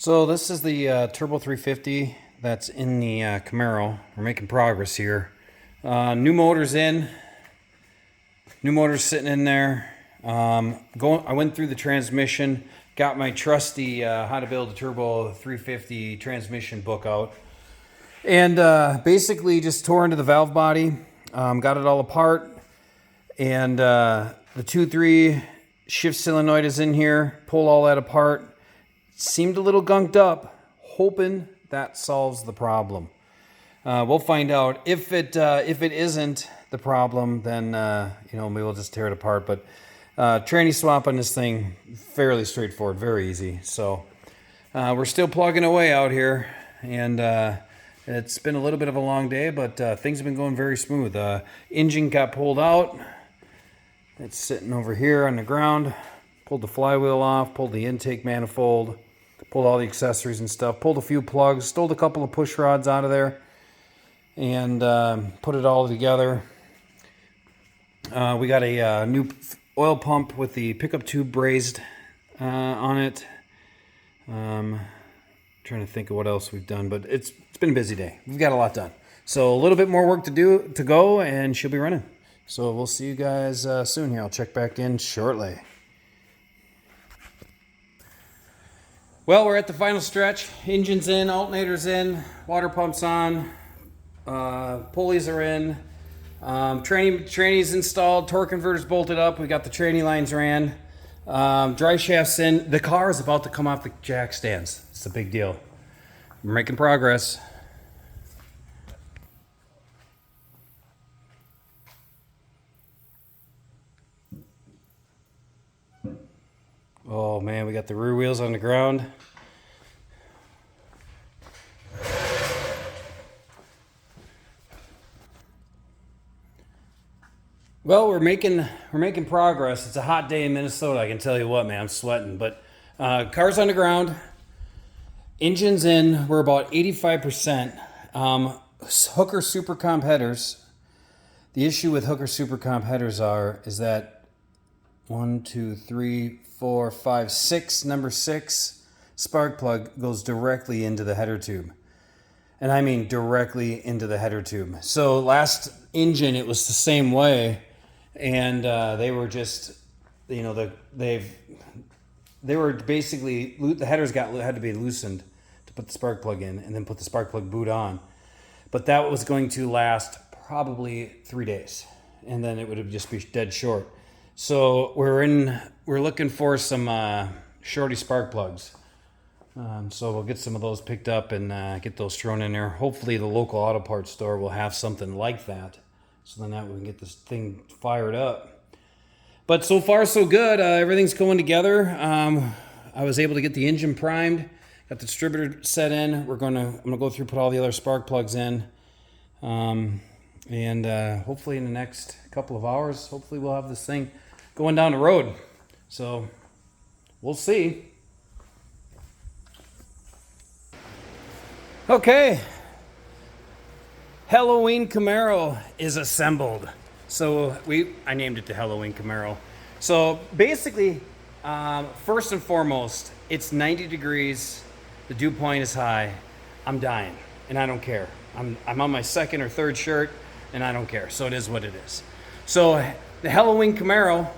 So this is the Turbo 350 that's in the Camaro. We're making progress here. New motor's in. New motor's sitting in there. I went through the transmission, got my trusty How to Build a Turbo 350 transmission book out, and basically just tore into the valve body, got it all apart, and the 2.3 shift solenoid is in here. Pull all that apart. Seemed a little gunked up, hoping that solves the problem. We'll find out. If it isn't the problem, then maybe we'll just tear it apart. But tranny swap on this thing, fairly straightforward, very easy. So we're still plugging away out here, and it's been a little bit of a long day, but things have been going very smooth. Engine got pulled out. It's sitting over here on the ground. Pulled the flywheel off, pulled the intake manifold, pulled all the accessories and stuff, pulled a few plugs, stole a couple of push rods out of there, and put it all together. We got a new oil pump with the pickup tube brazed on it. Trying to think of what else we've done, but it's been a busy day. We've got a lot done. So a little bit more work to go, and she'll be running. So we'll see you guys soon here. I'll check back in shortly. Well, we're at the final stretch. Engine's in, alternator's in, water pump's on, pulleys are in, tranny's installed, torque converter's bolted up, we got the tranny lines ran, drive shaft's in. The car is about to come off the jack stands. It's a big deal. We're making progress. Oh man, we got the rear wheels on the ground. Well, we're making progress. It's a hot day in Minnesota, I can tell you what, man. I'm sweating. But car's on the ground, engine's in. We're about 85%. Hooker super comp headers. The issue with Hooker super comp headers is that 1, 2, 3, 4, 5, 6, number 6 spark plug goes directly into the header tube. And I mean directly into the header tube. So last engine, it was the same way. And they were just, they were basically, the headers had to be loosened to put the spark plug in and then put the spark plug boot on. But that was going to last probably 3 days. And then it would just be dead short. So we're looking for some shorty spark plugs. So we'll get some of those picked up and get those thrown in there. Hopefully the local auto parts store will have something like that. So then that we can get this thing fired up. But so far so good. Everything's going together. I was able to get the engine primed. Got the distributor set in. I'm gonna go through, put all the other spark plugs in. And hopefully in the next couple of hours, hopefully we'll have this thing going down the road. So we'll see. Okay. Halloween Camaro is assembled. So I named it the Halloween Camaro. So basically, first and foremost, it's 90 degrees. The dew point is high. I'm dying, and I don't care. I'm on my second or third shirt, and I don't care. So it is what it is. So the Halloween Camaro,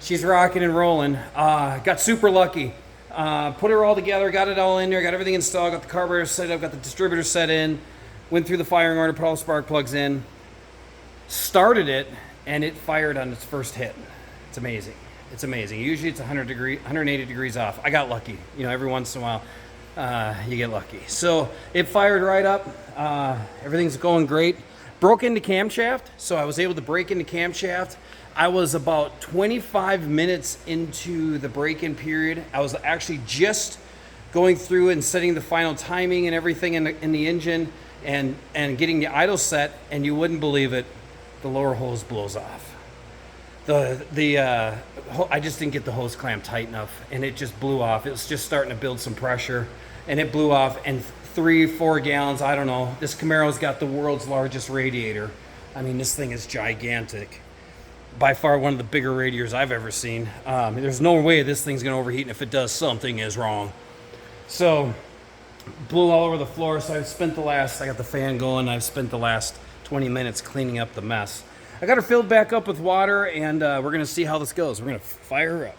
she's rocking and rolling. Got super lucky. Put her all together, got it all in there, got everything installed, got the carburetor set up, got the distributor set in, went through the firing order, put all the spark plugs in, started it, and it fired on its first hit. It's amazing. It's amazing. Usually it's 180 degrees off. I got lucky. Every once in a while, you get lucky. So it fired right up. Everything's going great. Broke into camshaft, so I was able to break into camshaft. I was about 25 minutes into the break-in period. I was actually just going through and setting the final timing and everything in the engine and getting the idle set, and you wouldn't believe it, the lower hose blows off. I just didn't get the hose clamp tight enough, and it just blew off. It was just starting to build some pressure, and it blew off. And 3-4 gallons, I don't know. This Camaro's got the world's largest radiator. I mean, this thing is gigantic. By far one of the bigger radiators I've ever seen. There's no way this thing's gonna overheat, and if it does, something is wrong. So blew all over the floor. So I got the fan going. I've spent the last 20 minutes cleaning up the mess. I got her filled back up with water, and we're gonna see how this goes. We're gonna fire her up.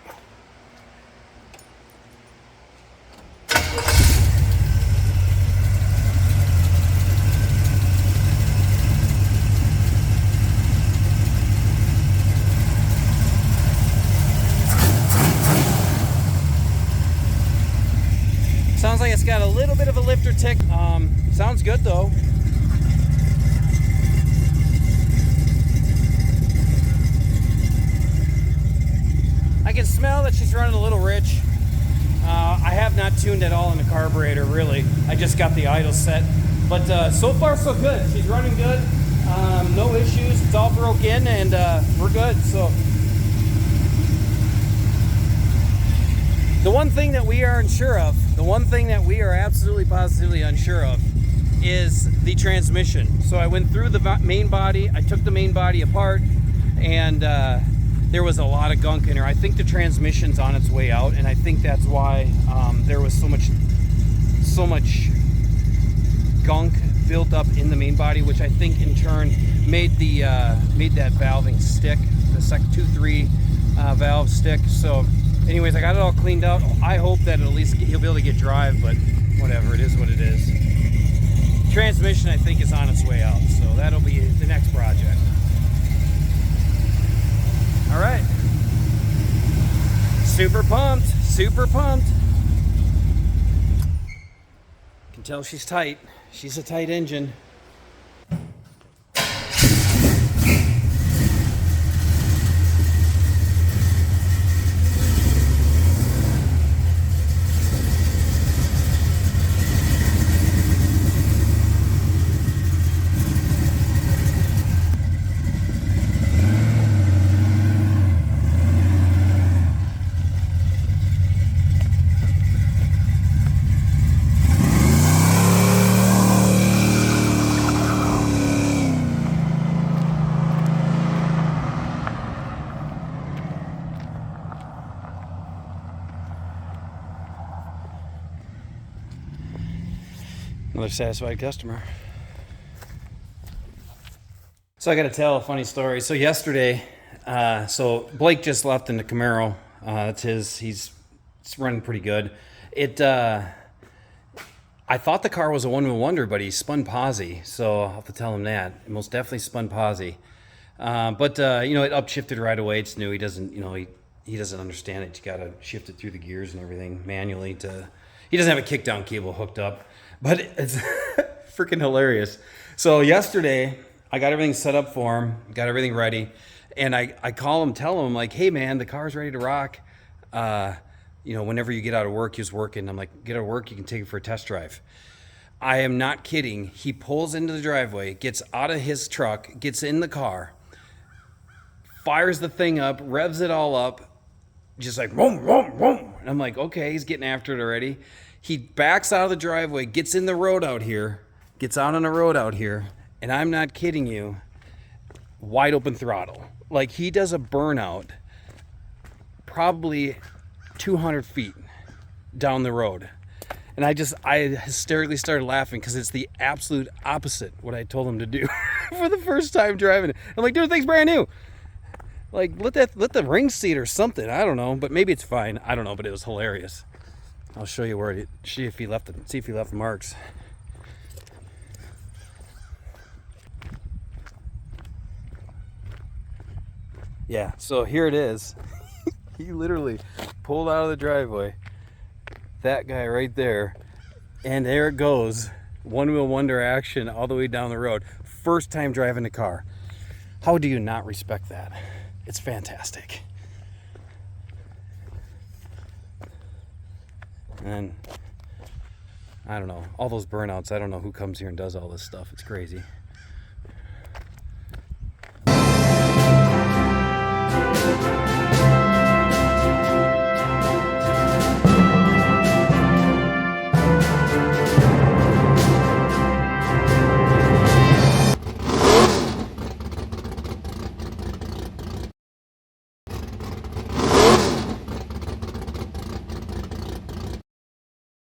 Sounds like it's got a little bit of a lifter tick. Sounds good though. I can smell that she's running a little rich. I have not tuned at all in the carburetor, really. I just got the idle set. But so far so good. She's running good. No issues. It's all broke in, and we're good. So the one thing that we are unsure of, the one thing that we are absolutely positively unsure of, is the transmission. So I went through the main body, I took the main body apart, and there was a lot of gunk in her. I think the transmission's on its way out, and I think that's why there was so much gunk built up in the main body, which I think in turn made that valving stick, the 2-3 valve stick. So anyways, I got it all cleaned out. I hope that at least he'll be able to get drive, but whatever, it is what it is. Transmission, I think, is on its way out, so that'll be the next project. All right. Super pumped, super pumped. Can tell she's tight. She's a tight engine. Another satisfied customer. So I got to tell a funny story. So yesterday, so Blake just left in the Camaro. That's his. It's running pretty good. I thought the car was a one-wheel wonder, but he spun posi. So I'll have to tell him that. It most definitely spun posi. But it upshifted right away. It's new. He doesn't, he doesn't understand it. You got to shift it through the gears and everything manually. He doesn't have a kickdown cable hooked up. But it's freaking hilarious. So yesterday, I got everything set up for him, got everything ready, and I call him, tell him, like, hey, man, the car's ready to rock. Whenever you get out of work, he was working. I'm like, get out of work, you can take it for a test drive. I am not kidding. He pulls into the driveway, gets out of his truck, gets in the car, fires the thing up, revs it all up, just like, boom, boom, boom. And I'm like, okay, he's getting after it already. He backs out of the driveway, gets in the road out here, gets out on the road out here, and I'm not kidding you, wide open throttle. Like, he does a burnout probably 200 feet down the road. And I hysterically started laughing because it's the absolute opposite what I told him to do for the first time driving it. I'm like, dude, the thing's brand new. Like, let the ring seat or something. I don't know, but maybe it's fine. I don't know, but it was hilarious. I'll show you see if he left the marks. Yeah, so here it is. He literally pulled out of the driveway. That guy right there. And there it goes. One-wheel wonder action all the way down the road. First time driving a car. How do you not respect that? It's fantastic. And I don't know, all those burnouts, I don't know who comes here and does all this stuff. It's crazy.